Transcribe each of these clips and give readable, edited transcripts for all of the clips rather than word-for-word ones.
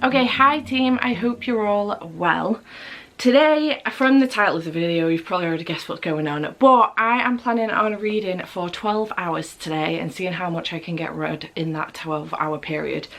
Okay, hi team, I hope you're all well. Today, from the title of the video, you've probably already guessed what's going on, but I am planning on reading for 12 hours today and seeing how much I can get read in that 12-hour period.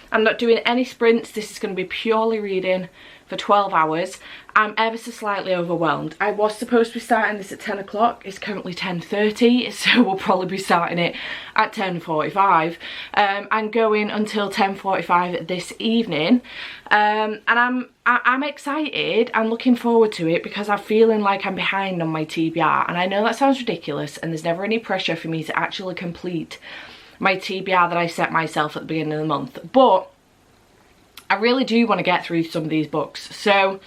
I'm not doing any sprints, this is going to be purely reading for 12 hours. I'm ever so slightly overwhelmed. I was supposed to be starting this at 10 o'clock, it's currently 10:30, so we'll probably be starting it at 10:45 and going until 10:45 this evening. And I'm excited, I'm looking forward to it because I'm feeling like I'm behind on my TBR, and I know that sounds ridiculous and there's never any pressure for me to actually complete my TBR that I set myself at the beginning of the month, but I really do want to get through some of these books, so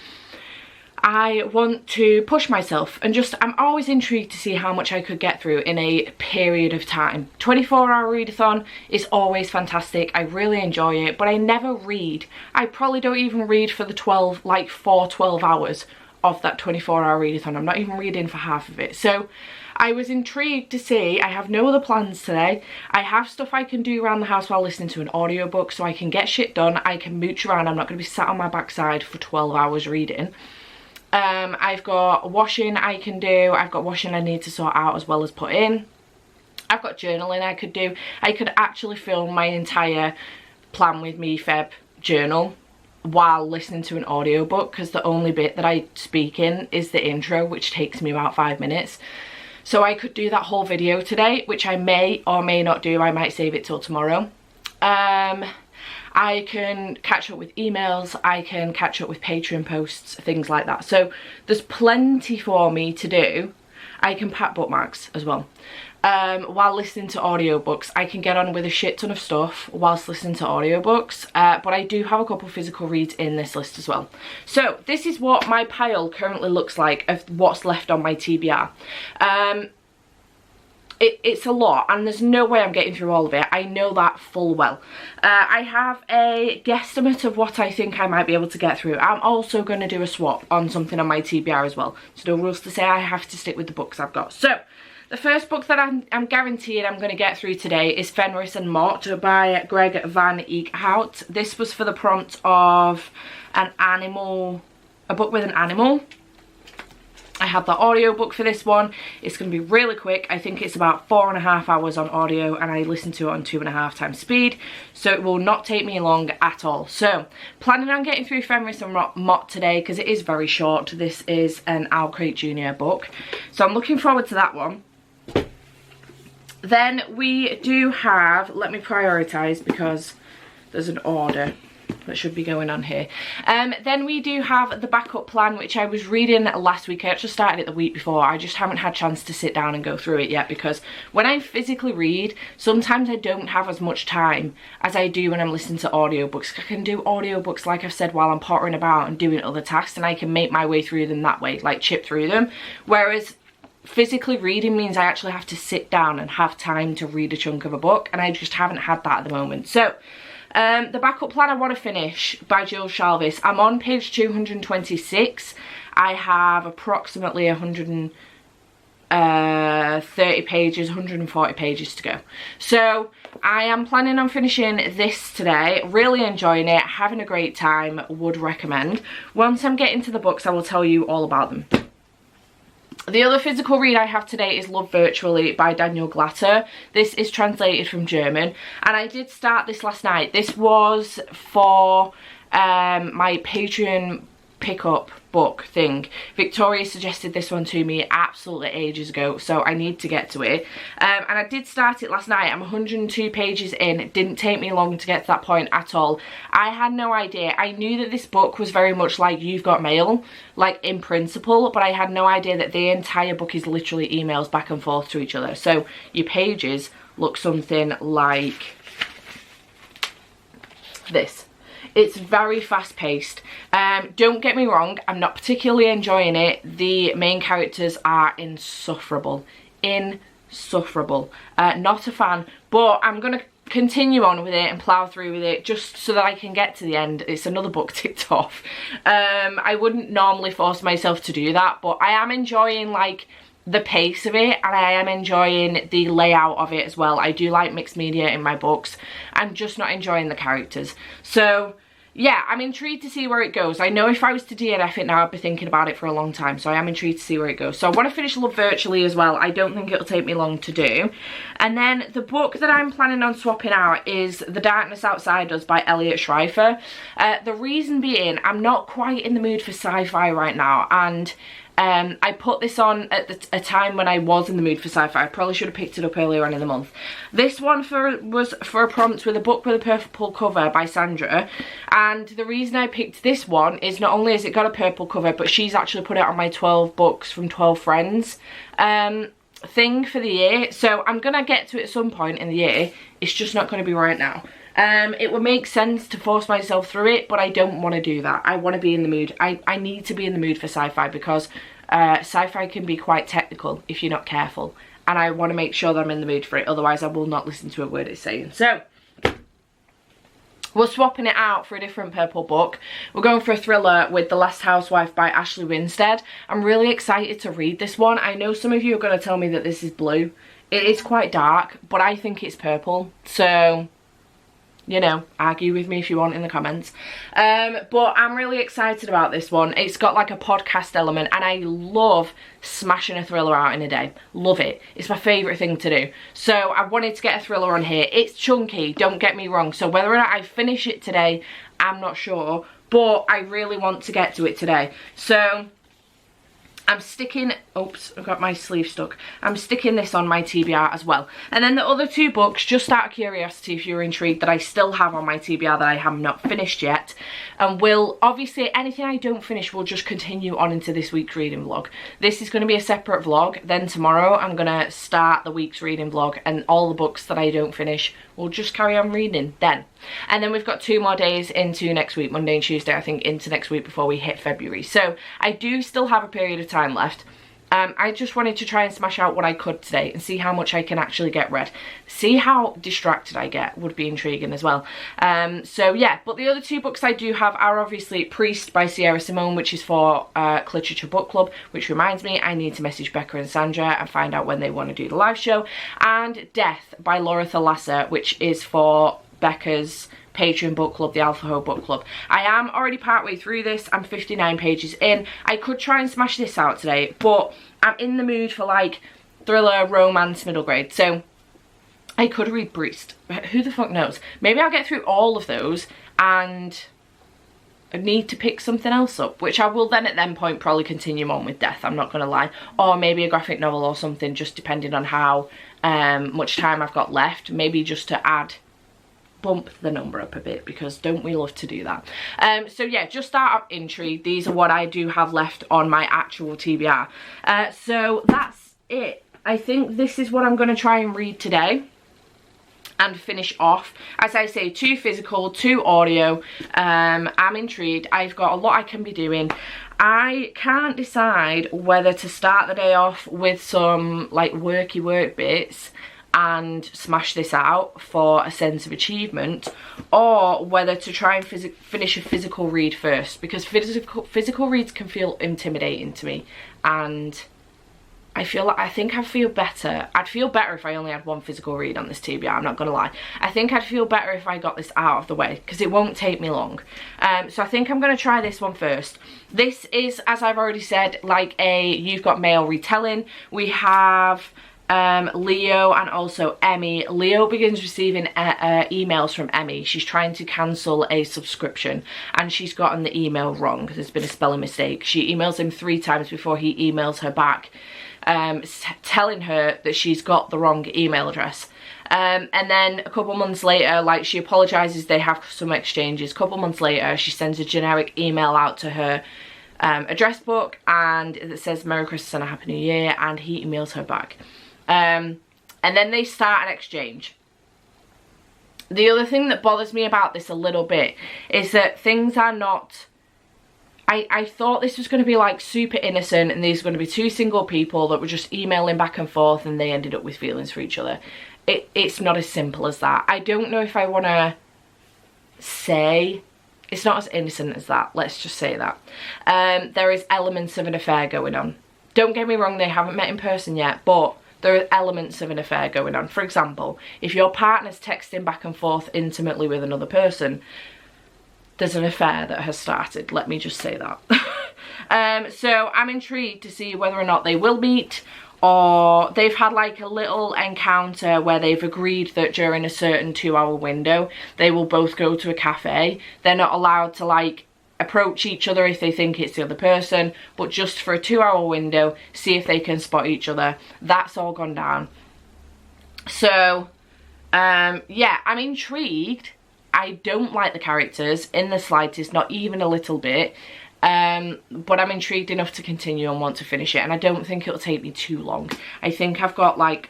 I want to push myself and I'm always intrigued to see how much I could get through in a period of time. 24-hour readathon is always fantastic, I really enjoy it, but I never read. I probably don't even read for the 12 hours of that 24-hour readathon. I'm not even reading for half of it, so I was intrigued to see. I have no other plans today. I have stuff I can do around the house while listening to an audiobook, so I can get shit done. I can mooch around. I'm not going to be sat on my backside for 12 hours reading. I've got washing I can do. I've got washing I need to sort out as well as put in. I've got journaling I could do. I could actually film my entire Plan With Me Feb journal while listening to an audiobook, because the only bit that I speak in is the intro, which takes me about 5 minutes. So I could do that whole video today, which I may or may not do. I might save it till tomorrow. I can catch up with emails, I can catch up with Patreon posts, things like that. So there's plenty for me to do. I can pack bookmarks as well. While listening to audiobooks, I can get on with a shit ton of stuff whilst listening to audiobooks, but I do have a couple physical reads in this list as well. So this is what my pile currently looks like of what's left on my TBR. It's a lot, and there's no way I'm getting through all of it. I know that full well. I have a guesstimate of what I think I might be able to get through. I'm also going to do a swap on something on my TBR as well. So no rules to say, I have to stick with the books I've got. So the first book that I'm guaranteed I'm going to get through today is Fenris and Mott by Greg Van Eekhout. This was for the prompt of a book with an animal. I have the audiobook for this one. It's going to be really quick. I think it's about 4.5 hours on audio, and I listen to it on 2.5 times speed, so it will not take me long at all. So planning on getting through Fenris and Mott today because it is very short. This is an Owl Crate Jr. book, so I'm looking forward to that one. Then we do have, let me prioritise because there's an order that should be going on here. Then we do have the backup plan, which I was reading last week. I actually started it the week before. I just haven't had a chance to sit down and go through it yet, because when I physically read, sometimes I don't have as much time as I do when I'm listening to audiobooks. I can do audiobooks, like I've said, while I'm pottering about and doing other tasks, and I can make my way through them that way, like chip through them. Whereas physically reading means I actually have to sit down and have time to read a chunk of a book, and I just haven't had that at the moment. So the backup plan I want to finish by Jill Shalvis. I'm on page 226. I have approximately 130 pages, 140 pages to go. So I am planning on finishing this today. Really enjoying it, having a great time, would recommend. Once I'm getting to the books, I will tell you all about them. The other physical read I have today is Love Virtually by Daniel Glatter. This is translated from German, and I did start this last night. This was for my Patreon pickup book thing. Victoria suggested this one to me absolutely ages ago, so I need to get to it. And I did start it last night. I'm 102 pages in. It didn't take me long to get to that point at all. I had no idea. I knew that this book was very much like You've Got Mail, like in principle, but I had no idea that the entire book is literally emails back and forth to each other. So your pages look something like this. It's very fast paced. Don't get me wrong, I'm not particularly enjoying it. The main characters are insufferable. Insufferable. Not a fan, but I'm going to continue on with it and plow through with it just so that I can get to the end. It's another book ticked off. I wouldn't normally force myself to do that, but I am enjoying like the pace of it, and I am enjoying the layout of it as well. I do like mixed media in my books. I'm just not enjoying the characters. So yeah, I'm intrigued to see where it goes. I know if I was to DNF it now, I'd be thinking about it for a long time. So I am intrigued to see where it goes. So I want to finish Love Virtually as well. I don't think it'll take me long to do. And then the book that I'm planning on swapping out is The Darkness Outside Us by Elliot Schreifer. The reason being, I'm not quite in the mood for sci-fi right now. And I put this on at a time when I was in the mood for sci-fi. I probably should have picked it up earlier on in the month. This one was for a prompt with a book with a purple cover by Sandra. And the reason I picked this one is not only has it got a purple cover, but she's actually put it on my 12 books from 12 friends thing for the year. So I'm going to get to it at some point in the year. It's just not going to be right now. It would make sense to force myself through it, but I don't want to do that. I want to be in the mood. I need to be in the mood for sci-fi because sci-fi can be quite technical if you're not careful. And I want to make sure that I'm in the mood for it. Otherwise, I will not listen to a word it's saying. So, we're swapping it out for a different purple book. We're going for a thriller with The Last Housewife by Ashley Winstead. I'm really excited to read this one. I know some of you are going to tell me that this is blue. It is quite dark, but I think it's purple. So, you know, argue with me if you want in the comments. But I'm really excited about this one. It's got like a podcast element and I love smashing a thriller out in a day. Love it. It's my favourite thing to do. So I wanted to get a thriller on here. It's chunky, don't get me wrong. So whether or not I finish it today, I'm not sure. But I really want to get to it today. So I'm sticking, oops, I've got my sleeve stuck. I'm sticking this on my TBR as well. And then the other two books, just out of curiosity, if you're intrigued, that I still have on my TBR that I have not finished yet. And will, obviously, anything I don't finish will just continue on into this week's reading vlog. This is going to be a separate vlog. Then tomorrow, I'm going to start the week's reading vlog. And all the books that I don't finish, we'll just carry on reading then. And then we've got 2 more days into next week, Monday and Tuesday, I think, into next week before we hit February. So I do still have a period of time left. I just wanted to try and smash out what I could today and see how much I can actually get read. See how distracted I get would be intriguing as well. So yeah, but the other 2 books I do have are obviously Priest by Sierra Simone, which is for Literature Book Club, which reminds me I need to message Becca and Sandra and find out when they want to do the live show. And Death by Laura Thalassa, which is for Becca's Patreon book club, the Alpha Ho book club. I am already partway through this. I'm 59 pages in. I could try and smash this out today, but I'm in the mood for like thriller, romance, middle grade. So I could read Priest. Who the fuck knows? Maybe I'll get through all of those and I need to pick something else up, which I will then at that point probably continue on with Death, I'm not going to lie. Or maybe a graphic novel or something, just depending on how much time I've got left. Maybe just to bump the number up a bit, because don't we love to do that. So yeah, just out of intrigue, these are what I do have left on my actual TBR. So that's it. I think this is what I'm going to try and read today and finish off. As I say, 2 physical, 2 audio. I'm intrigued. I've got a lot I can be doing. I can't decide whether to start the day off with some like worky work bits and smash this out for a sense of achievement, or whether to try and finish a physical read first, because physical reads can feel intimidating to me, and I think I'd feel better. I'd feel better if I only had 1 physical read on this TBR, I'm not gonna lie. I think I'd feel better if I got this out of the way, because it won't take me long. So I think I'm gonna try this one first. This is, as I've already said, like a You've Got Mail retelling. We have Leo and also Emmy. Leo begins receiving emails from Emmy. She's trying to cancel a subscription and she's gotten the email wrong. There's been a spelling mistake. She emails him 3 times before he emails her back, telling her that she's got the wrong email address. And then a couple months later, like, she apologizes, they have some exchanges. A couple months later, she sends a generic email out to her address book, and it says Merry Christmas and a Happy New Year, and he emails her back. And then they start an exchange. The other thing that bothers me about this a little bit is that things are not... I thought this was going to be like super innocent and these were going to be 2 single people that were just emailing back and forth and they ended up with feelings for each other. It's not as simple as that. I don't know if I want to say... It's not as innocent as that, let's just say that. There is elements of an affair going on. Don't get me wrong, they haven't met in person yet, but there are elements of an affair going on. For example, if your partner's texting back and forth intimately with another person, there's an affair that has started, let me just say that. So I'm intrigued to see whether or not they will meet, or they've had like a little encounter where they've agreed that during a certain 2-hour window they will both go to a cafe. They're not allowed to like approach each other if they think it's the other person, but just for a 2-hour window, see if they can spot each other. That's all gone down. So yeah, I'm intrigued. I don't like the characters in the slightest, not even a little bit. But I'm intrigued enough to continue and want to finish it, and I don't think it'll take me too long. I think I've got like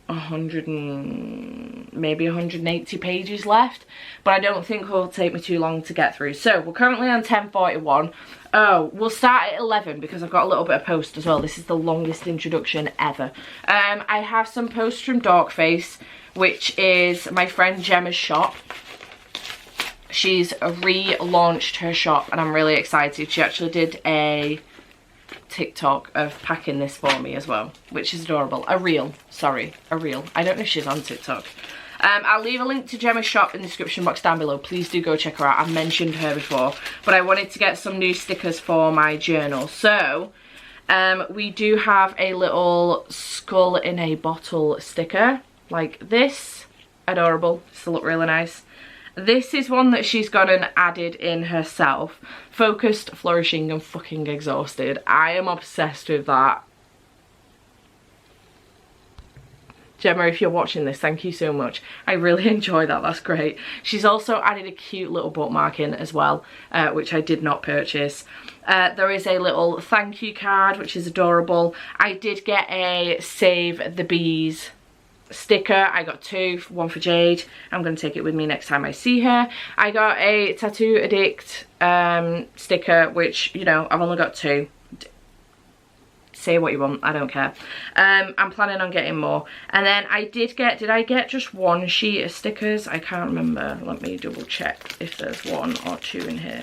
100 and maybe 180 pages left, but I don't think it'll take me too long to get through. So we're currently on 10:41. Oh, we'll start at 11 because I've got a little bit of post as well. This is the longest introduction ever. I have some posts from Dorkface, which is my friend Gemma's shop. She's relaunched her shop and I'm really excited. She actually did a TikTok of packing this for me as well, which is adorable. A reel. I don't know if she's on TikTok. I'll leave a link to Gemma's shop in the description box down below. Please do go check her out. I've mentioned her before, but I wanted to get some new stickers for my journal. So we do have a little skull in a bottle sticker like this. Adorable. This will look really nice. This is one that she's gone and added in herself. Focused, flourishing, and fucking exhausted. I am obsessed with that. Gemma, if you're watching this, thank you so much. I really enjoy that. That's great. She's also added a cute little bookmark in as well, which I did not purchase. There is a little thank you card, which is adorable. I did get a Save the Bees sticker. I got 2, one for Jade. I'm going to take it with me next time I see her. I got a Tattoo Addict sticker, which, you know, I've only got 2. Say what you want, I don't care. I'm planning on getting more. And then I did I get just 1 sheet of stickers? I can't remember. Let me double check if there's 1 or 2 in here.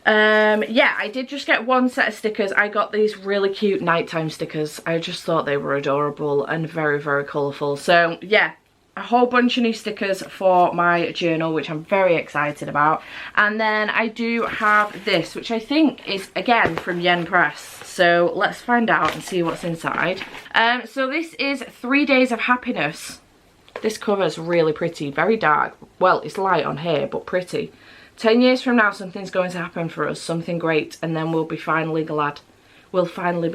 Yeah, I did just get 1 set of stickers. I got these really cute nighttime stickers. I just thought they were adorable and very, very colourful. So yeah, a whole bunch of new stickers for my journal, which I'm very excited about. And then I do have this, which I think is again from Yen Press. So let's find out and see what's inside. So this is 3 Days of Happiness. This cover's really pretty, very dark. Well, it's light on here, but pretty. 10 years from now, something's going to happen for us, something great, and then we'll finally be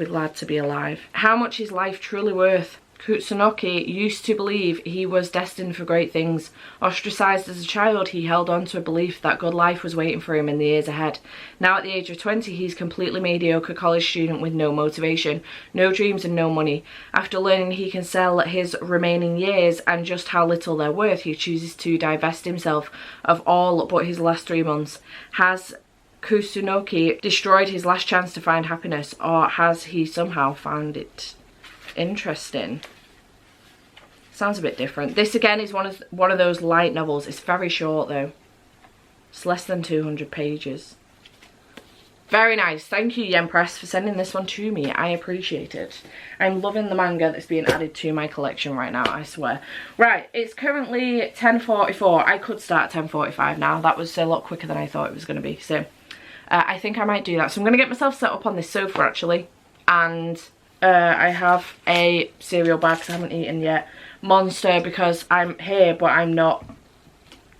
glad to be alive. How much is life truly worth? Kutsunoki used to believe he was destined for great things. Ostracized as a child, he held on to a belief that good life was waiting for him in the years ahead. Now at the age of 20, he's a completely mediocre college student with no motivation, no dreams and no money. After learning he can sell his remaining years and just how little they're worth, he chooses to divest himself of all but his last 3 months. Has Kusunoki destroyed his last chance to find happiness, or has he somehow found it? Interesting. Sounds a bit different. This again is one of those light novels. It's very short though. It's less than 200 pages. Very nice. Thank you, Yen Press, for sending this one to me. I appreciate it. I'm loving the manga that's being added to my collection right now, I swear. Right, it's currently 10:44. I could start at 10:45 now. That was a lot quicker than I thought it was going to be. So I think I might do that. So I'm going to get myself set up on this sofa actually. And I have a cereal bag because I haven't eaten yet. Monster because I'm here but I'm not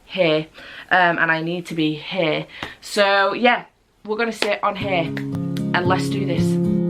here. And I need to be here. So yeah, we're going to sit on here and let's do this.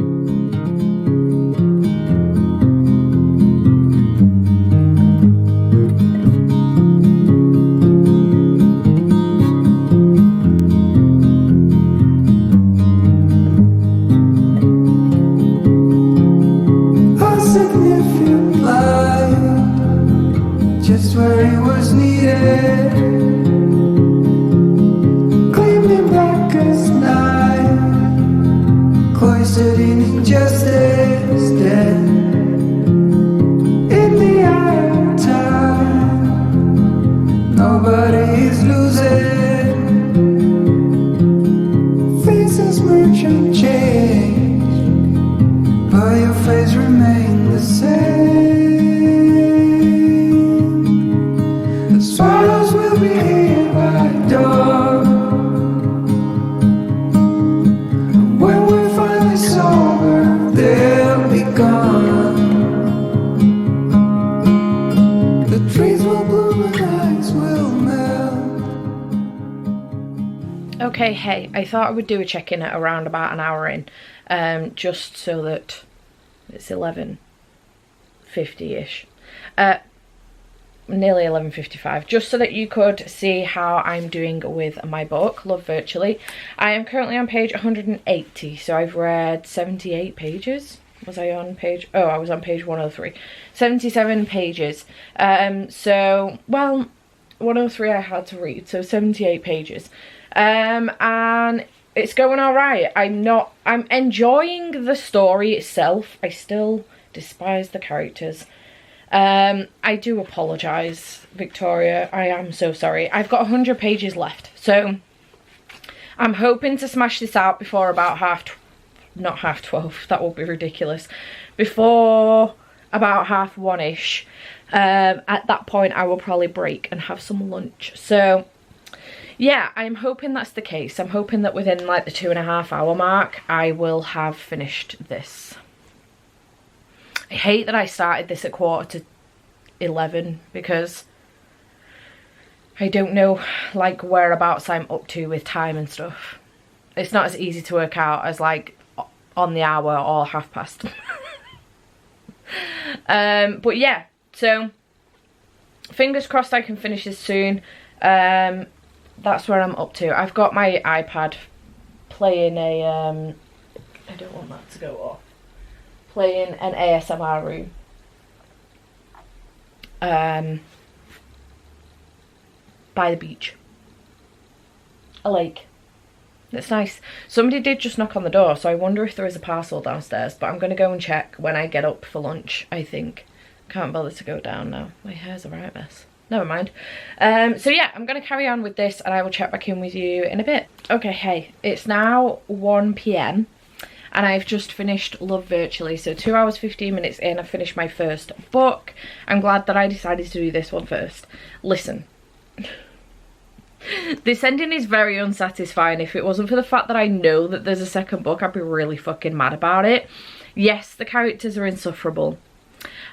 Okay, hey, I thought I would do a check-in at around about an hour in, just so that it's 11:50-ish, nearly 11:55, just so that you could see how I'm doing with my book, Love Virtually. I am currently on page 180, so I've read 78 pages. Was I on page? Oh, I was on page 103. 77 pages. So, well, 103 I had to read, so 78 pages. And it's going all right. I'm enjoying the story itself. I still despise the characters. I do apologise, Victoria. I am so sorry. I've got 100 pages left, so I'm hoping to smash this out before about not half 12, that would be ridiculous, before about half 1-ish. At that point I will probably break and have some lunch. So yeah, I'm hoping that's the case. I'm hoping that within like the 2.5 hour mark I will have finished this. I hate that I started this at 11:15 because I don't know like whereabouts I'm up to with time and stuff. It's not as easy to work out as like on the hour or past. But yeah, so fingers crossed I can finish this soon. That's where I'm up to. I've got my iPad playing a I don't want that to go off, playing an ASMR room, by the beach, a lake. It's nice. Somebody did just knock on the door, so I wonder if there is a parcel downstairs, but I'm going to go and check when I get up for lunch, I think. Can't bother to go down now. My hair's a right mess. Never mind. So yeah, I'm going to carry on with this and I will check back in with you in a bit. Okay, hey, it's now 1 PM and I've just finished Love Virtually. So 2 hours 15 minutes in, I finished my first book. I'm glad that I decided to do this one first. Listen. This ending is very unsatisfying. If it wasn't for the fact that I know that there's a second book, I'd be really fucking mad about it. Yes, the characters are insufferable.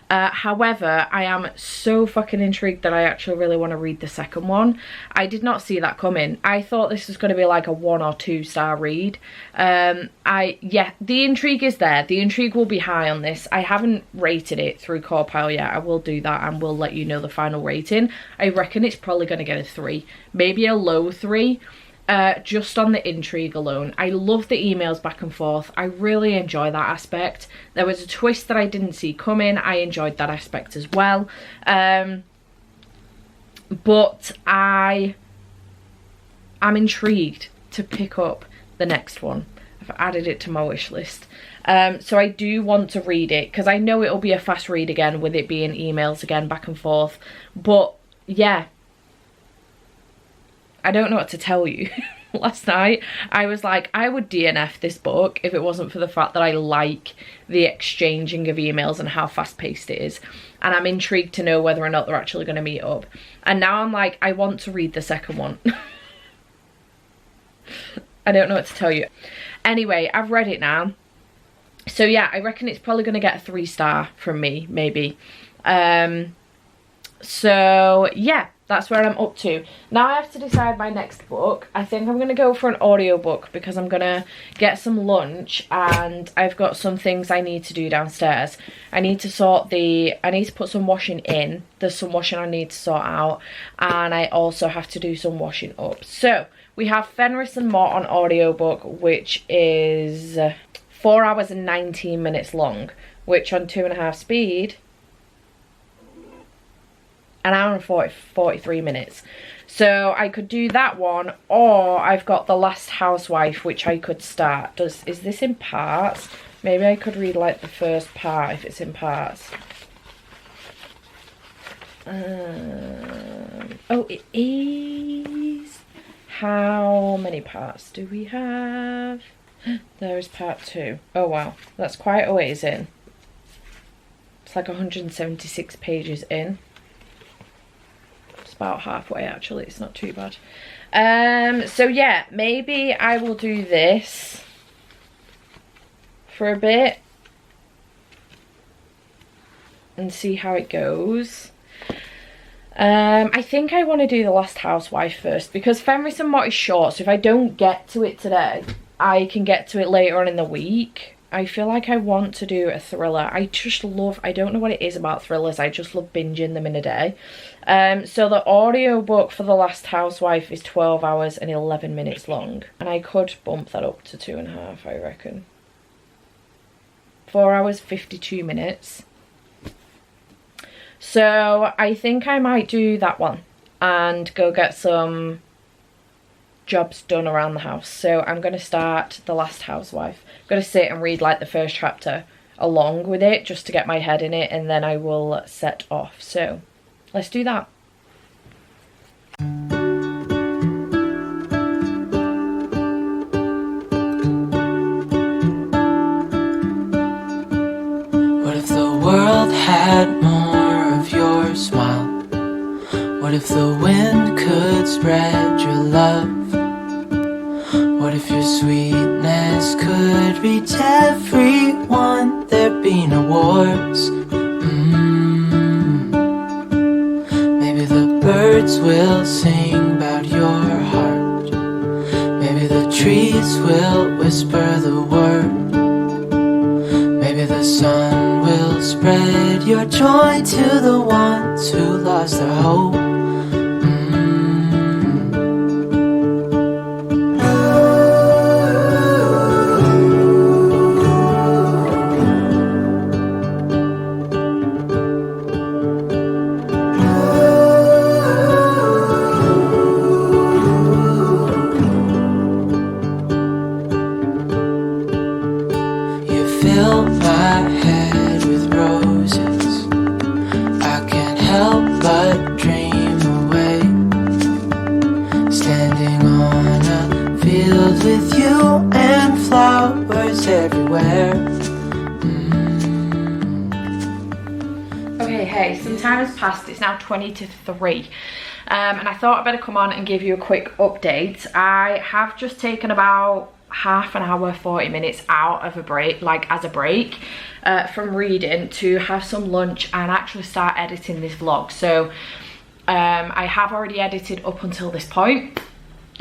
However, I am so fucking intrigued that I actually really want to read the second one. I did not see that coming. I thought this was going to be like a 1 or 2 star read. Yeah, the intrigue is there. The intrigue will be high on this. I haven't rated it through Corpile yet. I will do that and will let you know the final rating. I reckon it's probably going to get a 3, maybe a low 3. Just on the intrigue alone. I love the emails back and forth. I really enjoy that aspect. There was a twist that I didn't see coming. I enjoyed that aspect as well. But I am intrigued to pick up the next one. I've added it to my wish list. So I do want to read it because I know it'll be a fast read again with it being emails again back and forth. But yeah, I don't know what to tell you. Last night I was like, I would DNF this book if it wasn't for the fact that I like the exchanging of emails and how fast paced it is, and I'm intrigued to know whether or not they're actually going to meet up. And now I'm like, I want to read the second one. I don't know what to tell you. Anyway, I've read it now, so yeah, I reckon it's probably going to get a 3 star from me, maybe. So yeah, that's where I'm up to. Now I have to decide my next book. I think I'm going to go for an audiobook because I'm going to get some lunch and I've got some things I need to do downstairs. I need to put some washing in. There's some washing I need to sort out, and I also have to do some washing up. So we have Fenris and Mort on audiobook, which is 4 hours and 19 minutes long, which on 2.5 speed, an hour and 43 minutes. So I could do that one, or I've got The Last Housewife, which I could start. Is this in parts? Maybe I could read like the first part if it's in parts. Oh, it is. How many parts do we have? There is part 2. Oh wow, that's quite a ways in. It's like 176 pages in. About halfway, actually. It's not too bad. So yeah, maybe I will do this for a bit and see how it goes. I think I want to do The Last Housewife first, because Fenris and Mott is short, so if I don't get to it today, I can get to it later on in the week. I feel like I want to do a thriller. I just love, I don't know what it is about thrillers, I just love binging them in a day. So the audiobook for The Last Housewife is 12 hours and 11 minutes long. And I could bump that up to 2.5, I reckon. 4 hours, 52 minutes. So I think I might do that one and go get some jobs done around the house. So I'm going to start The Last Housewife. I'm going to sit and read like the first chapter along with it just to get my head in it, and then I will set off. So let's do that. What if the world had more of your smile? What if the wind could spread your love? What if your sweetness could reach everyone? There'd be no wars. Maybe the birds will sing about your heart. Maybe the trees will whisper the word. Maybe the sun will spread your joy to the ones who lost their hope. Fill my head with roses. I can't help but dream away. Standing on a field with you and flowers everywhere. Okay, hey, some time has passed. It's now 20 to 3. And I thought I'd better come on and give you a quick update. I have just taken about half an hour, 40 minutes out of a break, like as a break from reading, to have some lunch and actually start editing this vlog. So I have already edited up until this point,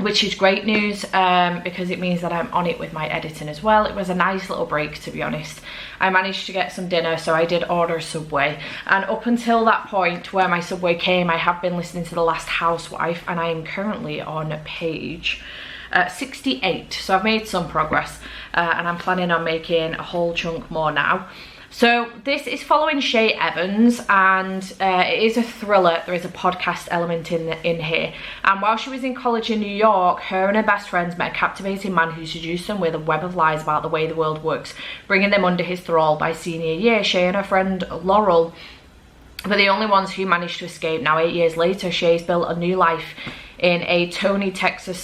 which is great news because it means that I'm on it with my editing as well. It was a nice little break, to be honest. I managed to get some dinner, so I did order Subway, and up until that point where my Subway came, I have been listening to The Last Housewife, and I am currently on page 68, so I've made some progress and I'm planning on making a whole chunk more now. So this is following Shay Evans, and it is a thriller. There is a podcast element in here, and while she was in college in New York, her and her best friends met a captivating man who seduced them with a web of lies about the way the world works, bringing them under his thrall. By senior year, Shay and her friend Laurel were the only ones who managed to escape. Now 8 years later, Shay's built a new life in a Tony, Texas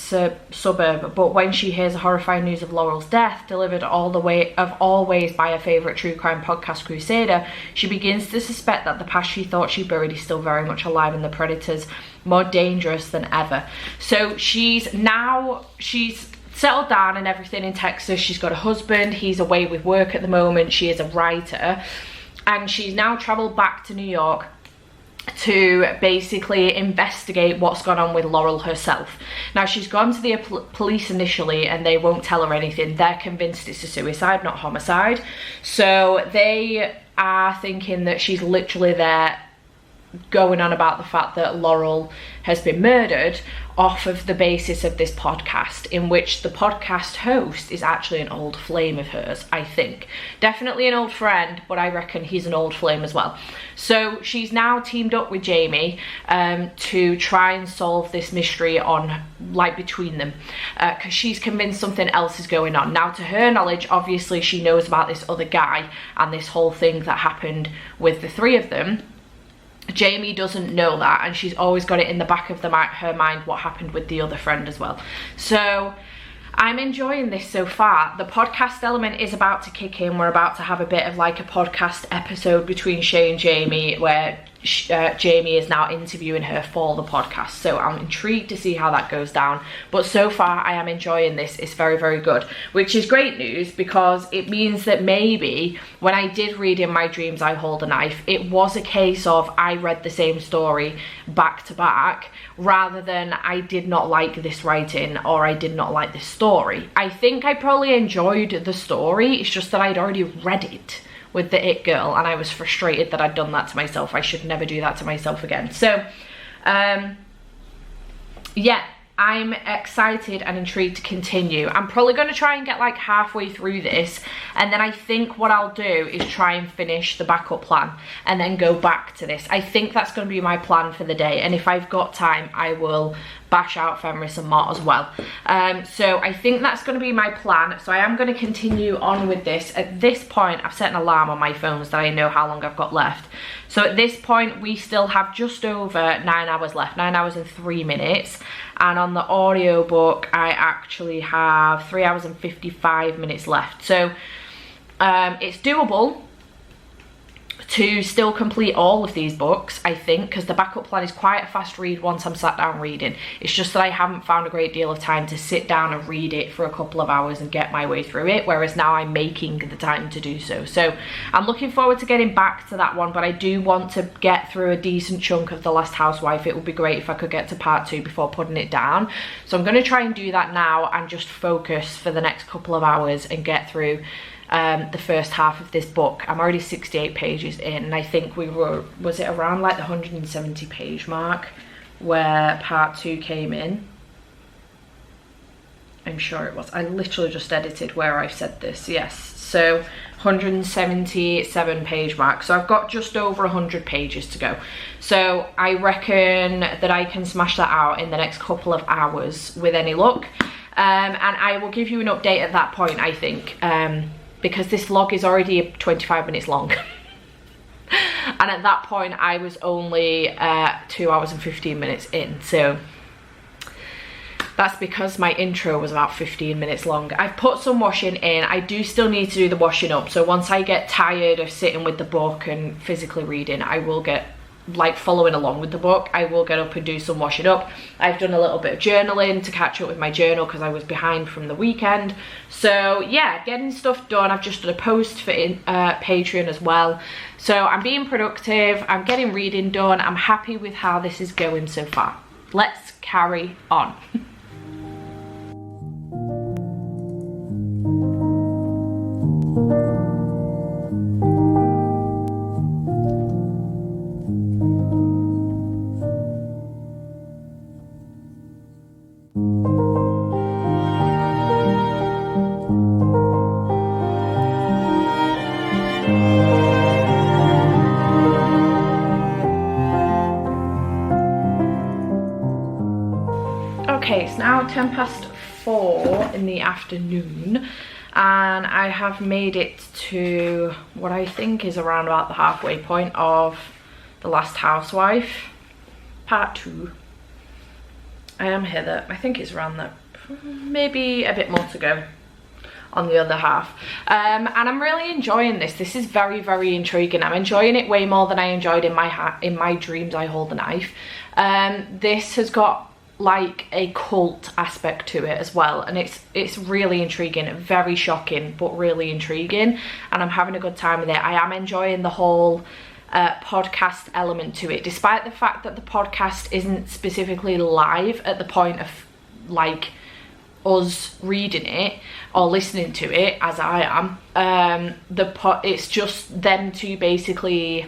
suburb, but when she hears the horrifying news of Laurel's death, delivered all ways by her favourite true crime podcast Crusader, she begins to suspect that the past she thought she buried is still very much alive and the predators more dangerous than ever. So she's settled down and everything in Texas. She's got a husband, he's away with work at the moment, she is a writer, and she's now travelled back to New York to basically investigate what's gone on with Laurel herself. Now, she's gone to the police initially and they won't tell her anything. They're convinced it's a suicide, not homicide. So they are thinking that she's literally there going on about the fact that Laurel has been murdered off of the basis of this podcast, in which the podcast host is actually an old flame of hers, I think. Definitely an old friend, but I reckon he's an old flame as well. So she's now teamed up with Jamie to try and solve this mystery between them, because she's convinced something else is going on. Now, to her knowledge, obviously she knows about this other guy and this whole thing that happened with the three of them. Jamie doesn't know that, and she's always got it in the back of her mind what happened with the other friend as well. So I'm enjoying this so far. The podcast element is about to kick in. We're about to have a bit of like a podcast episode between Shay and Jamie, where Jamie is now interviewing her for the podcast, so I'm intrigued to see how that goes down. But so far I am enjoying this. It's very, very good, which is great news, because it means that maybe when I did read In My Dreams I Hold a Knife, it was a case of I read the same story back to back, rather than I did not like this writing or I did not like this story. I think I probably enjoyed the story, it's just that I'd already read it with the It Girl, and I was frustrated that I'd done that to myself. I should never do that to myself again. So yeah, I'm excited and intrigued to continue. I'm probably going to try and get like halfway through this, and then I think what I'll do is try and finish the backup plan and then go back to this. I think that's going to be my plan for the day, and if I've got time I will bash out Fenris and Mott as well. So I think that's going to be my plan. So I am going to continue on with this. At this point I've set an alarm on my phone so that I know how long I've got left. So at this point we still have just over 9 hours left, 9 hours and 3 minutes, and on the audiobook I actually have 3 hours and 55 minutes left. So it's doable to still complete all of these books, I think, because the backup plan is quite a fast read once I'm sat down reading. It's just that I haven't found a great deal of time to sit down and read it for a couple of hours and get my way through it, whereas now I'm making the time to do so. So I'm looking forward to getting back to that one, but I do want to get through a decent chunk of The Last Housewife. It would be great if I could get to part 2 before putting it down. So I'm going to try and do that now and just focus for the next couple of hours and get through the first half of this book. I'm already 68 pages in, and I think we were, was it around like the 170 page mark where part 2 came in? I'm sure it was. I literally just edited where I've said this. Yes, so 177 page mark. So I've got just over 100 pages to go. So I reckon that I can smash that out in the next couple of hours with any luck. And I will give you an update at that point, I think. Because this vlog is already 25 minutes long. And at that point I was only 2 hours and 15 minutes in, so that's because my intro was about 15 minutes long. I've put some washing in. I do still need to do the washing up, so once I get tired of sitting with the book and physically reading, I will get like following along with the book, I will get up and do some washing up. I've done a little bit of journaling to catch up with my journal because I was behind from the weekend. So yeah, getting stuff done. I've just done a post for Patreon as well. So I'm being productive, I'm getting reading done. I'm happy with how this is going so far. Let's carry on. Okay, it's now 4:10 in the afternoon, and I have made it to what I think is around about the halfway point of The Last Housewife, part 2. I am Heather. I think it's around that, maybe a bit more to go on the other half. And I'm really enjoying this. This is very, very intriguing. I'm enjoying it way more than I enjoyed In My Dreams I Hold a Knife. This has got like a cult aspect to it as well, and it's really intriguing, very shocking but really intriguing, and I'm having a good time with it. I am enjoying the whole podcast element to it, despite the fact that the podcast isn't specifically live at the point of like us reading it or listening to it as I am. It's just them two basically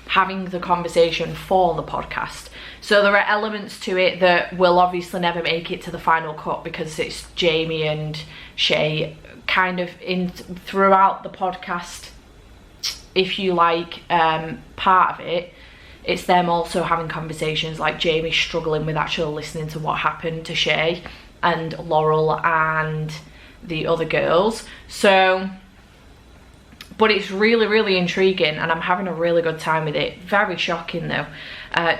having the conversation for the podcast. So there are elements to it that will obviously never make it to the final cut because it's Jamie and Shay kind of in throughout the podcast, if you like, part of it. It's them also having conversations, like Jamie struggling with actually listening to what happened to Shay and Laurel and the other girls. So But it's really, really intriguing and I'm having a really good time with it. Very shocking though.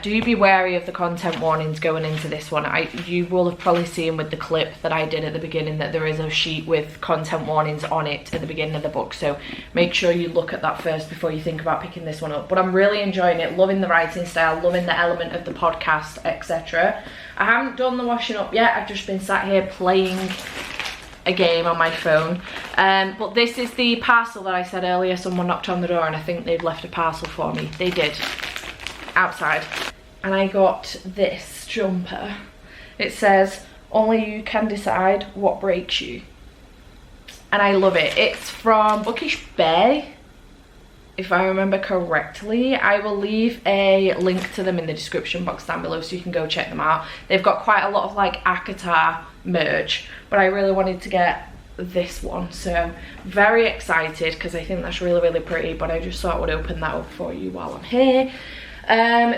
Do be wary of the content warnings going into this one. You will have probably seen with the clip that I did at the beginning that there is a sheet with content warnings on it at the beginning of the book. So make sure you look at that first before you think about picking this one up. But I'm really enjoying it, loving the writing style, loving the element of the podcast, etc. I haven't done the washing up yet. I've just been sat here playing a game on my phone. But this is the parcel that I said earlier. Someone knocked on the door and I think they'd left a parcel for me. They did. Outside. And I got this jumper. It says, "Only you can decide what breaks you." And I love it. It's from Bookish Bay, if I remember correctly. I will leave a link to them in the description box down below so you can go check them out. They've got quite a lot of like ACOTAR merch, but I really wanted to get this one, so very excited because I think that's really, really pretty. But I just thought I would open that up for you while I'm here.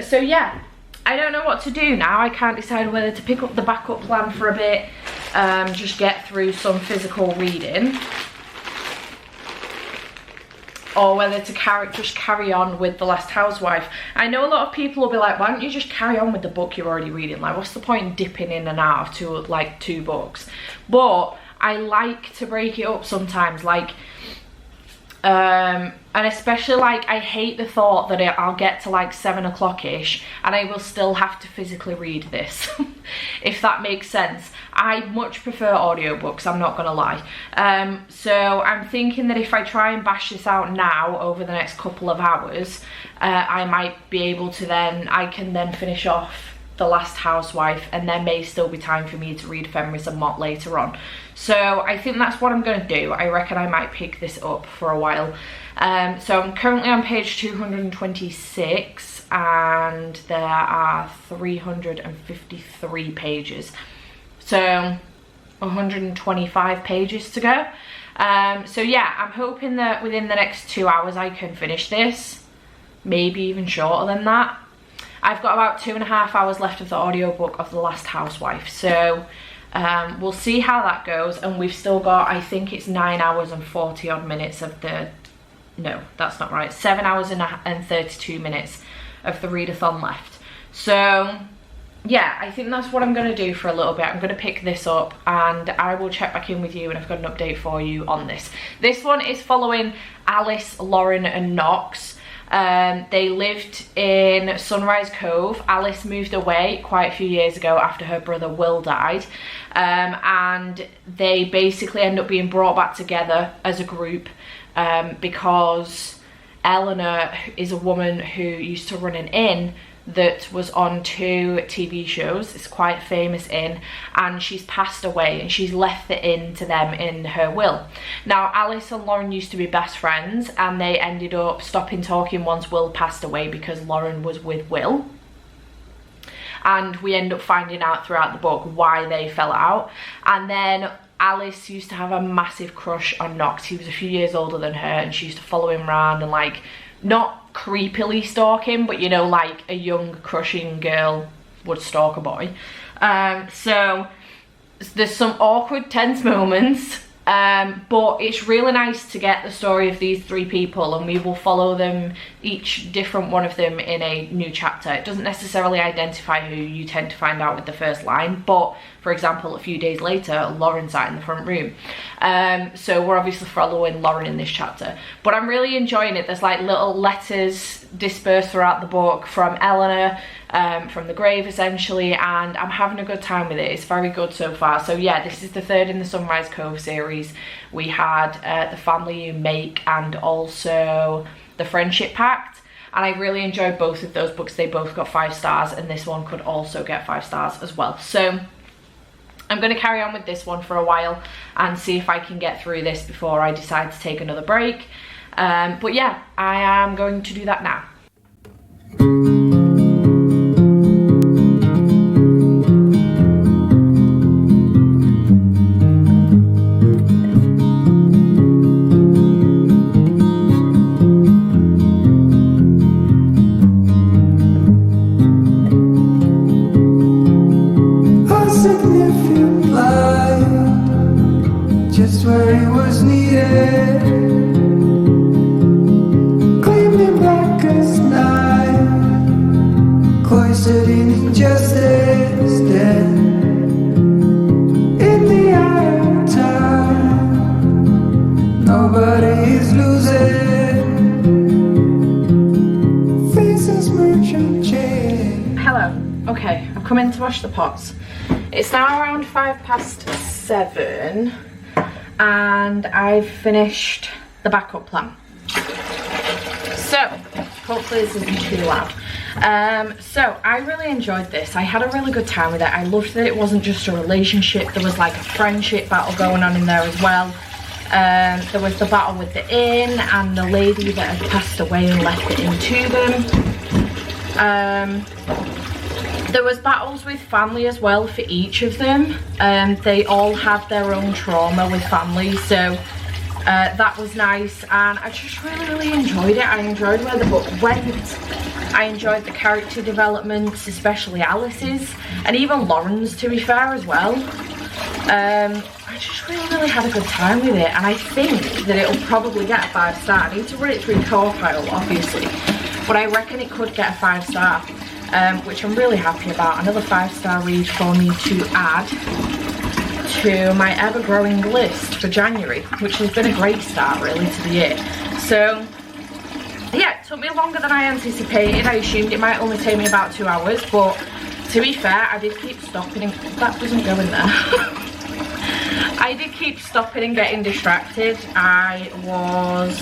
So yeah, I don't know what to do now. I can't decide whether to pick up the backup plan for a bit, just get through some physical reading, or whether to just carry on with The Last Housewife. I know a lot of people will be like, why don't you just carry on with the book you're already reading? Like, what's the point in dipping in and out of like two books? But I like to break it up sometimes, like, and especially like I hate the thought that I'll get to like 7 o'clock-ish and I will still have to physically read this, if that makes sense. I much prefer audiobooks, I'm not gonna lie. So I'm thinking that if I try and bash this out now over the next couple of hours, I might be able to I can then finish off The Last Housewife, and there may still be time for me to read Fenris and Mott later on. So I think that's what I'm going to do. I reckon I might pick this up for a while. So I'm currently on page 226 and there are 353 pages. So 125 pages to go. So yeah, I'm hoping that within the next 2 hours I can finish this. Maybe even shorter than that. I've got about 2.5 hours left of the audiobook of The Last Housewife, so we'll see how that goes. And we've still got, I think it's 9 hours and 40 odd minutes of the, no, that's not right, 7 hours and 32 minutes of the readathon left. So yeah, I think that's what I'm going to do for a little bit. I'm going to pick this up and I will check back in with you and I've got an update for you on this. This one is following Alice, Lauren and Knox. They lived in Sunrise Cove. Alice moved away quite a few years ago after her brother Will died, and they basically end up being brought back together as a group because Eleanor is a woman who used to run an inn that was on 2 TV shows. It's quite a famous inn, and she's passed away and she's left the inn to them in her will. Now Alice and Lauren used to be best friends and they ended up stopping talking once Will passed away because Lauren was with Will, and we end up finding out throughout the book why they fell out. And then Alice used to have a massive crush on Knox. He was a few years older than her and she used to follow him around and like, not creepily stalk him, but you know, like a young crushing girl would stalk a boy. So there's some awkward, tense moments, but it's really nice to get the story of these 3 people, and we will follow them, each different one of them, in a new chapter. It doesn't necessarily identify who you tend to find out with the first line, but for example, a few days later, Lauren sat in the front room. So we're obviously following Lauren in this chapter. But I'm really enjoying it. There's like little letters dispersed throughout the book from Eleanor, from the grave essentially, and I'm having a good time with it. It's very good so far. So yeah, this is the 3rd in the Sunrise Cove series. We had The Family You Make and also The Friendship Pact. And I really enjoyed both of those books. They both got 5 stars, and this one could also get 5 stars as well. So I'm going to carry on with this one for a while and see if I can get through this before I decide to take another break. But yeah, I am going to do that now. Just where it was needed. cloistered in injustice, dead in the eye of time. Nobody is losing. Faces merchant chain. Hello. Okay, I've come in to wash the pots. It's now around 7:05 and I've finished the backup plan. So, hopefully this isn't too loud. So I really enjoyed this. I had a really good time with it. I loved that it wasn't just a relationship. There was like a friendship battle going on in there as well. There was the battle with the inn and the lady that had passed away and left it into them. There was battles with family as well for each of them. They all had their own trauma with family, so that was nice, and I just really enjoyed it. I enjoyed where the book went. I enjoyed the character developments, especially Alice's, and even Lauren's, to be fair, as well. I just really had a good time with it, and I think that it'll probably get a 5-star. I need to run it through Core-Pile, obviously, but I reckon it could get a 5-star, which I'm really happy about. Another 5-star read for me to add to my ever-growing list for January, which has been a great start really to the year. So yeah, it took me longer than I anticipated. I assumed it might only take me about 2 hours, but to be fair, I did keep stopping and that doesn't go in there. I did keep stopping and getting distracted. I was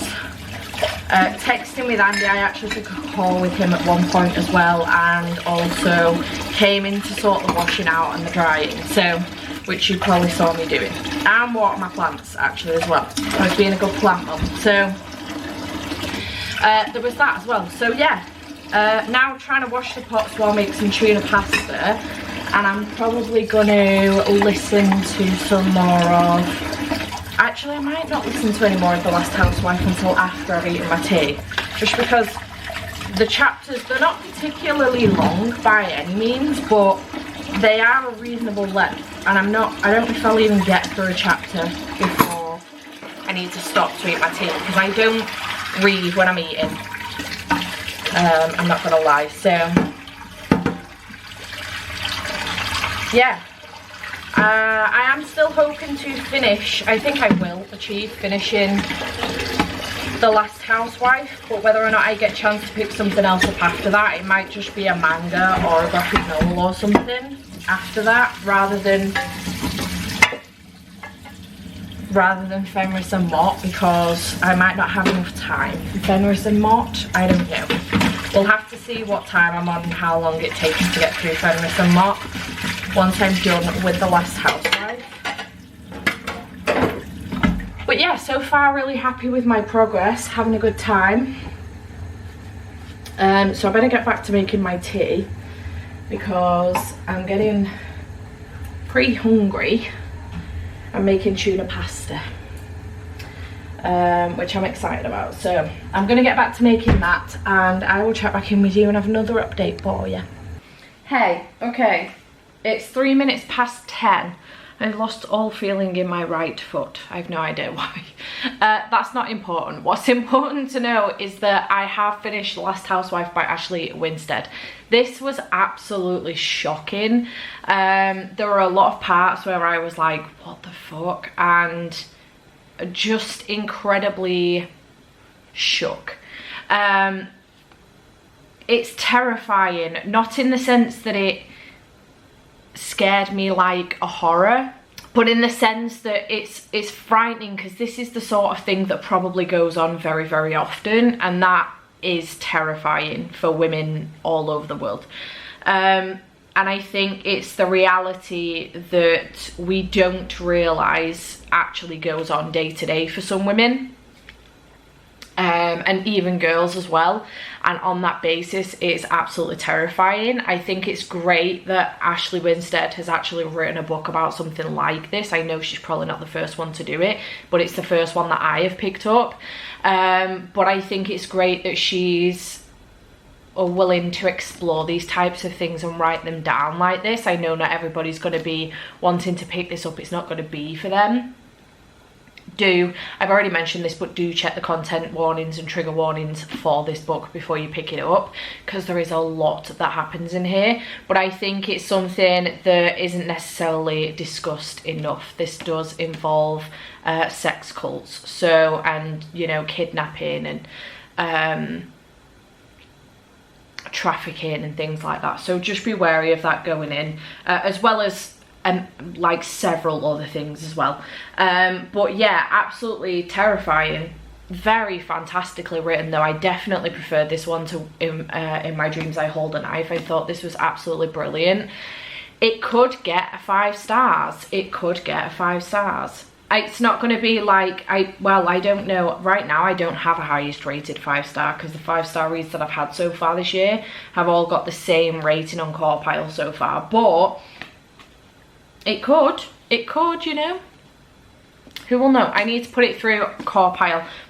texting with Andy. I actually took a call with him at one point as well, and also came in to sort the washing out and the drying, so which you probably saw me doing, and water my plants actually as well. I was being a good plant mum, so there was that as well. So yeah, now trying to wash the pots while I make some tuna pasta, and I'm probably going to listen to some more of, actually I might not listen to any more of The Last Housewife until after I've eaten my tea, just because the chapters, they're not particularly long by any means, but they are a reasonable length, and I don't know if I'll even get through a chapter before I need to stop to eat my tea, because I don't read when I'm eating. I'm not gonna lie. So yeah, I am still hoping to finish. I think I will achieve finishing The Last Housewife, but whether or not I get a chance to pick something else up after that, it might just be a manga or a graphic novel or something after that, rather than Fenris and Mott, because I might not have enough time for Fenris and Mott. I don't know. We'll have to see what time I'm on and how long it takes me to get through Fenris and Mott once I'm done with The Last Housewife. But yeah, so far really happy with my progress, having a good time. So I better get back to making my tea, because I'm getting pretty hungry. I'm making tuna pasta, which I'm excited about. So I'm going to get back to making that, and I will check back in with you and have another update for you. Hey, okay, it's 3 minutes past 10. I lost all feeling in my right foot. I have no idea why. That's not important. What's important to know is that I have finished Last Housewife by Ashley Winstead. This was absolutely shocking. There were a lot of parts where I was like, what the fuck? And just incredibly shook. It's terrifying, not in the sense that it scared me like a horror, but in the sense that it's frightening, because this is the sort of thing that probably goes on very often, and that is terrifying for women all over the world. And I think it's the reality that we don't realise actually goes on day to day for some women, and even girls as well. And on that basis, it's absolutely terrifying. I think it's great that Ashley Winstead has actually written a book about something like this. I know she's probably not the first one to do it, but it's the first one that I have picked up. But I think it's great that she's willing to explore these types of things and write them down like this. I know not everybody's going to be wanting to pick this up. It's not going to be for them. I've already mentioned this, but do check the content warnings and trigger warnings for this book before you pick it up, because there is a lot that happens in here, but I think it's something that isn't necessarily discussed enough. This does involve sex cults, so, and you know, kidnapping and trafficking and things like that, so just be wary of that going in, as well as like several other things as well. But yeah, absolutely terrifying, very fantastically written, though I definitely preferred this one to In My Dreams I Hold a Knife. I thought this was absolutely brilliant. It could get 5 stars. It could get 5 stars. It's not going to be like, well, I don't know. Right now, I don't have a highest rated 5-star, because the 5-star reads that I've had so far this year have all got the same rating on Core so far. But it could, you know. Who will know? I need to put it through Core,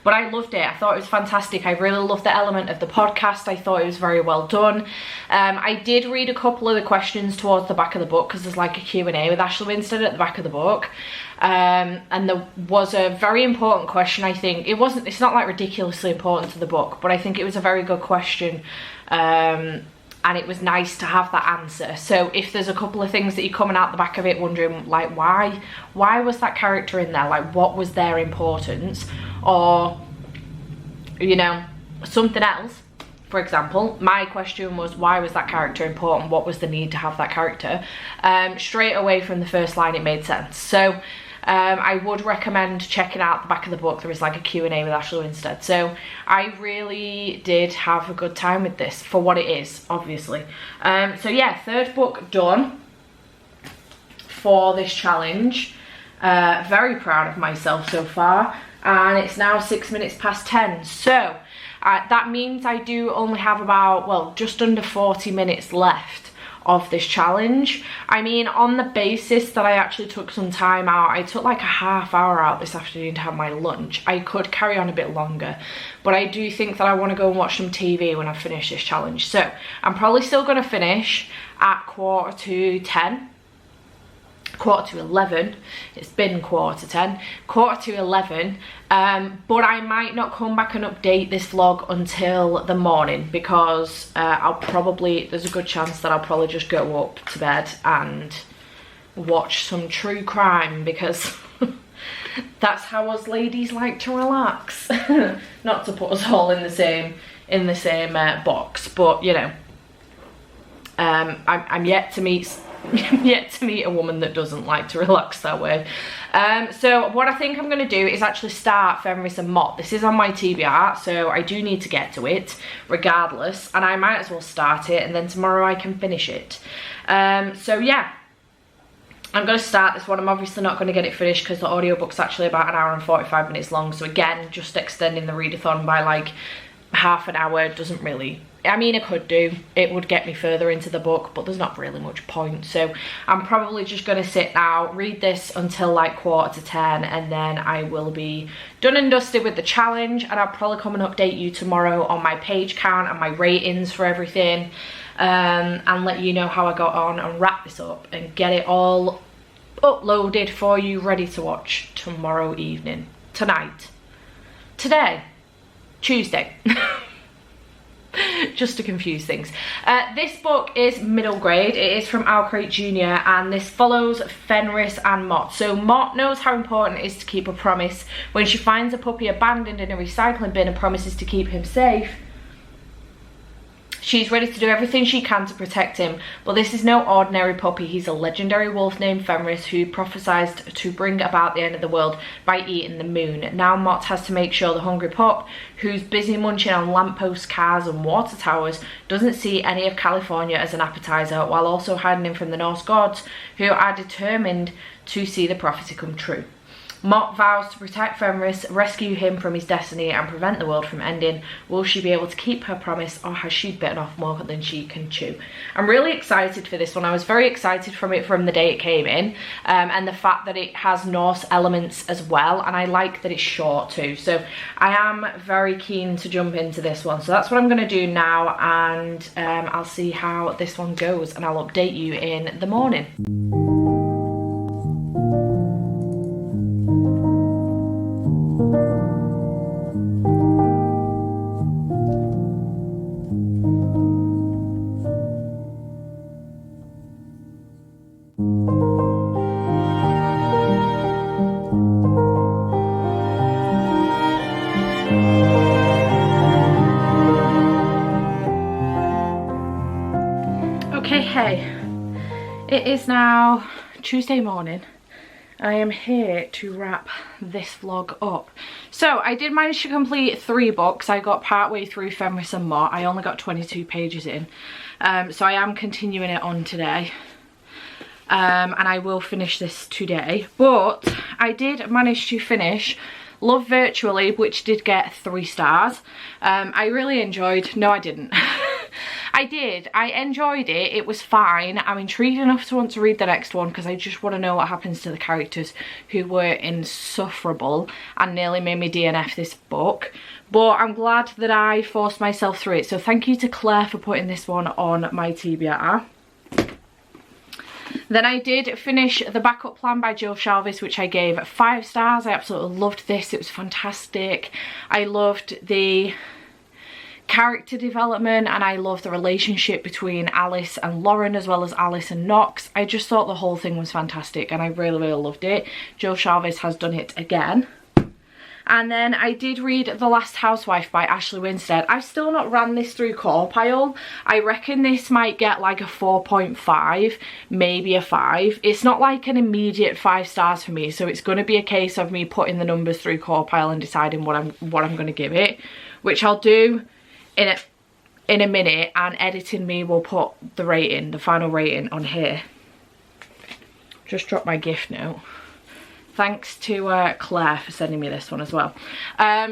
but I loved it. I thought it was fantastic. I really loved the element of the podcast. I thought it was very well done. I did read a couple of the questions towards the back of the book, because there's like a Q&A with Ashley Winstead at the back of the book. And there was a very important question, I think. It's not like ridiculously important to the book, but I think it was a very good question. And it was nice to have that answer. So if there's a couple of things that you're coming out the back of it wondering, like, why was that character in there? Like, what was their importance? Or, you know, something else. For example, my question was, why was that character important? What was the need to have that character? Straight away from the first line, it made sense. So I would recommend checking out the back of the book. There is like a Q&A with Ashley Winstead. So I really did have a good time with this for what it is, obviously. So yeah, 3rd book done for this challenge. Very proud of myself so far. And it's now 6 minutes past 10. So that means I do only have about, well, just under 40 minutes left of this challenge. I mean, on the basis that I actually took some time out, I took like a half hour out this afternoon to have my lunch. I could carry on a bit longer, but I do think that I want to go and watch some TV when I finish this challenge. So I'm probably still going to finish at 11:45. It's been 11:45, 11:45. But I might not come back and update this vlog until the morning, because there's a good chance that I'll probably just go up to bed and watch some true crime, because that's how us ladies like to relax. Not to put us all in the same box, but you know, I'm yet to meet a woman that doesn't like to relax that way. So what I think I'm going to do is actually start Fenris and Mott. This is on my TBR, so I do need to get to it regardless, and I might as well start it, and then tomorrow I can finish it. So yeah, I'm going to start this one. I'm obviously not going to get it finished because the audiobook's actually about 1 hour and 45 minutes long, so again, just extending the readathon by like half an hour doesn't really, I mean, it could do, it would get me further into the book, but there's not really much point. So I'm probably just going to sit now, read this until like 10:15, and then I will be done and dusted with the challenge, and I'll probably come and update you tomorrow on my page count and my ratings for everything, and let you know how I got on, and wrap this up and get it all uploaded for you, ready to watch tomorrow evening, today, Tuesday. Just to confuse things. This book is middle grade. It is from Alcrate Jr. and this follows Fenris and Mott. So Mott knows how important it is to keep a promise. When she finds a puppy abandoned in a recycling bin and promises to keep him safe, she's ready to do everything she can to protect him. But this is no ordinary puppy. He's a legendary wolf named Fenris who prophesied to bring about the end of the world by eating the moon. Now Mott has to make sure the hungry pup, who's busy munching on lampposts, cars and water towers, doesn't see any of California as an appetizer, while also hiding him from the Norse gods, who are determined to see the prophecy come true. Mott vows to protect Fenris, rescue him from his destiny and prevent the world from ending. Will she be able to keep her promise, or has she bitten off more than she can chew? I'm really excited for this one. I was very excited from the day it came in, and the fact that it has Norse elements as well, and I like that it's short too. So I am very keen to jump into this one. So that's what I'm going to do now, and I'll see how this one goes, and I'll update you in the morning. Okay, hey, it is now Tuesday morning. I am here to wrap this vlog up. So I did manage to complete 3 books. I got partway through Fenris and Mott. I only got 22 pages in. So I am continuing it on today. And I will finish this today. But I did manage to finish Love Virtually, which did get 3 stars. I really enjoyed, no I didn't. I enjoyed it, it was fine. I'm intrigued enough to want to read the next one because I just want to know what happens to the characters who were insufferable and nearly made me DNF this book. But I'm glad that I forced myself through it. So thank you to Claire for putting this one on my TBR. Then I did finish The Backup Plan by Jill Shalvis, which I gave 5 stars. I absolutely loved this, it was fantastic. I loved the character development and I love the relationship between Alice and Lauren as well as Alice and Knox. I just thought the whole thing was fantastic and I really loved it. Jill Shalvis has done it again. And then I did read The Last Housewife by Ashley Winstead. I've still not ran this through Pile. I reckon this might get like a 4.5, maybe a 5. It's not like an immediate 5 stars for me, so it's going to be a case of me putting the numbers through Pile and deciding what I'm going to give it, which I'll do in a minute, and editing me will put the rating, the final rating on here. Just dropped my gift note. Thanks to Claire for sending me this one as well.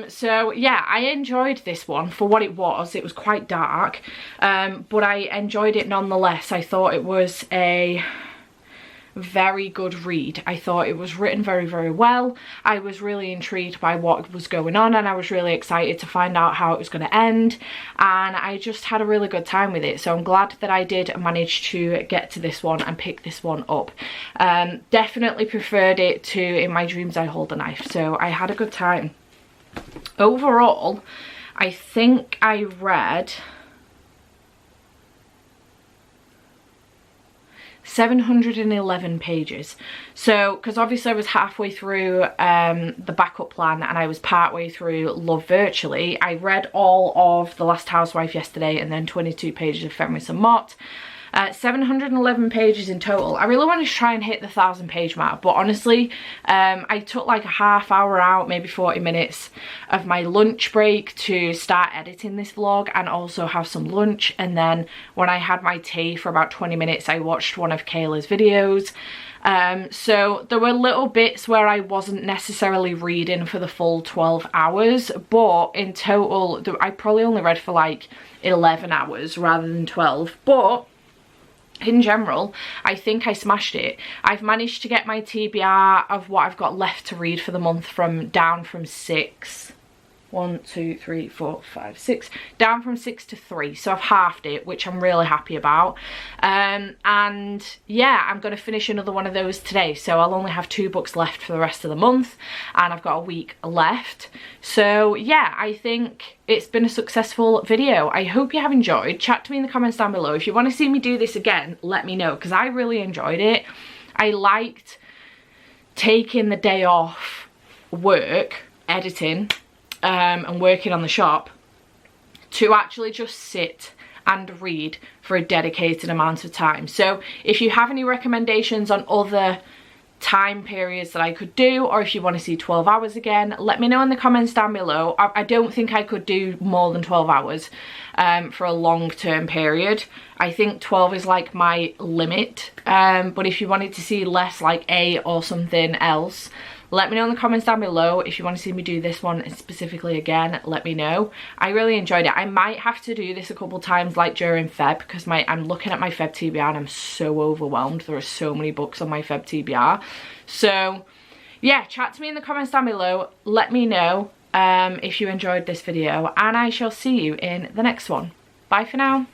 So yeah, I enjoyed this one for what it was. It was quite dark, but I enjoyed it nonetheless. I thought it was a very good read. I thought it was written very well. I was really intrigued by what was going on and I was really excited to find out how it was going to end, and I just had a really good time with it. So I'm glad that I did manage to get to this one and pick this one up. Definitely preferred it to In My Dreams I Hold a Knife, so I had a good time. Overall, I think I read 711 pages. So because obviously I was halfway through The Backup Plan and I was partway through Love Virtually. I read all of The Last Housewife yesterday and then 22 pages of Fenris and Mott. 711 pages in total. I really wanted to try and hit the 1,000 page mark, but honestly I took like a half hour out, maybe 40 minutes of my lunch break to start editing this vlog and also have some lunch, and then when I had my tea for about 20 minutes I watched one of Kayla's videos. So there were little bits where I wasn't necessarily reading for the full 12 hours, but in total I probably only read for like 11 hours rather than 12, but in general, I think I smashed it. I've managed to get my TBR of what I've got left to read for the month down from 6. 1, 2, 3, 4, 5, 6. Down from 6 to 3. So I've halved it, which I'm really happy about. And yeah, I'm going to finish another one of those today. So I'll only have 2 books left for the rest of the month. And I've got a week left. So yeah, I think it's been a successful video. I hope you have enjoyed. Chat to me in the comments down below. If you want to see me do this again, let me know, because I really enjoyed it. I liked taking the day off work, editing, and working on the shop to actually just sit and read for a dedicated amount of time. So if you have any recommendations on other time periods that I could do, or if you want to see 12 hours again, let me know in the comments down below. I don't think I could do more than 12 hours for a long-term period. I think 12 is like my limit, but if you wanted to see less, like 8 or something else, let me know in the comments down below. If you want to see me do this one specifically again, let me know. I really enjoyed it. I might have to do this a couple times like during Feb, because I'm looking at my Feb TBR and I'm so overwhelmed. There are so many books on my Feb TBR. So yeah, chat to me in the comments down below. Let me know if you enjoyed this video, and I shall see you in the next one. Bye for now.